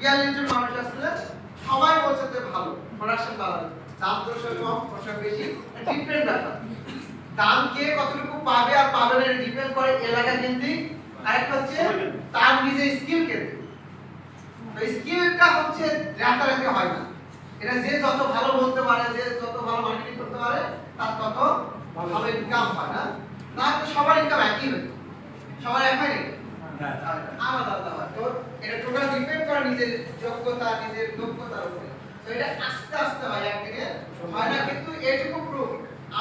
42 জন মানুষ আসলে সবাই বলছে যে ভালো প্রোডাকশন ভালো, দাম তো কম প্রোডাকশন বেশি, ডিফারেন্ট ব্যাপার। দাম কে কতটুকু পাবে আর পাবে না এটা ডিপেন্ড করে এলাকা কেন্দ্রিক, আরেকটা হচ্ছে তার নিজের স্কিল কেন্দ্রিক। তো স্কিলটা হচ্ছে রাতারাতি হয় না, এটা যে যত ভালো বলতে পারে, যে যত ভালো মার্কেটিং করতে পারে তার তত ভালো ইনকাম হয়। না না তো সবার ইনকাম একই হয়, সবার এক হয় নাকি? আলাদা আলাদা হয়। তো এটা টোটাল ডিপেন্ড করে নিজের যোগ্যতা, নিজের দক্ষতার উপরে। তো এটা আস্তে আস্তে হয়, একদিনে হয় না। কিন্তু এটুকু প্রুফ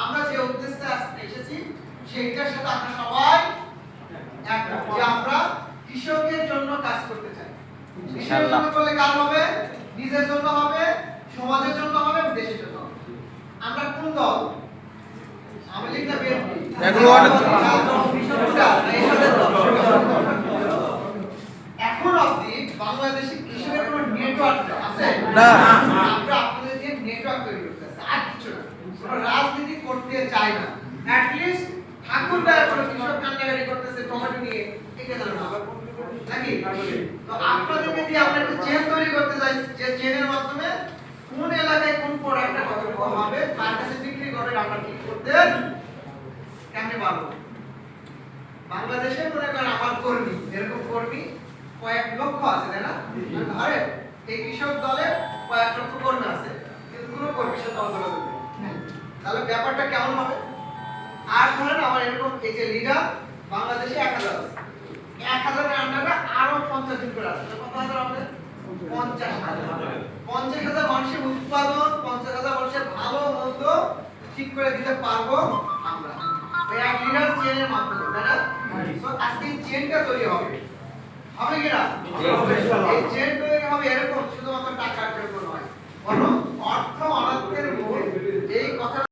আমরা যে উদ্দেশ্যে এসেছি সেইটার সাথে আমরা সবাই একমত যে আমরা কৃষকের জন্য কাজ করতে চাই। কৃষকের জন্য করলে কাজ হবে, নিজের জন্য হবে, সমাজের জন্য হবে, দেশের জন্য হবে। আমরা কোন দল? আমি লিখতে বিএনপি। এখন অবধি বাংলাদেশে কৃষকের কোনো নেটওয়ার্ক আছে না। আমরা আপনাদের যে নেটওয়ার্ক তৈরি করতেছি আর কিছু না, কোনো রাজনীতি করতে চাই না। অ্যাট লিস্ট ঠাকুর গায়ে কোনো কৃষক কান্নাকাটি করতেছে টমেটো নিয়ে, এটা জানো না নাকি? তো আপনাদেরকে দিয়ে আমরা একটা চেন তৈরি করতে চাই, যে চেনের মাধ্যমে কোন এলাকায় কোন প্রোডাক্টটা কতটুকু হবে, কার কাছে বিক্রি করে আমরা কি করতে কেমনে পারবো। বাংলাদেশে মনে করেন আমার কর্মী, এরকম কর্মী কয়েক লক্ষ আছে, তাই না? ধরে এই কৃষক দলে কয়েক লক্ষ কর্মী আছে, কিন্তু কোনো কর্মীর সাথে যোগাযোগ নেই। তাহলে ব্যাপারটা কেমন হবে? আর ধরেন আমার এরকম এই যে লিডার বাংলাদেশে 1000 আছে, 1000 এর আন্ডারে আরো 50 জন করে আছে। কত হাজার হবে? 50,000। 50,000 মানুষের উৎপাদন, 50,000 মানুষের ভালো মন্দ ঠিক করে দিতে পারবো আমরা এই এক লিডার চেনের মাধ্যমে, তাই না? সো আজকে চেনটা তৈরি হবে, হবে কি না? এই চেন তৈরি হবে এরকম শুধুমাত্র টাকার জন্য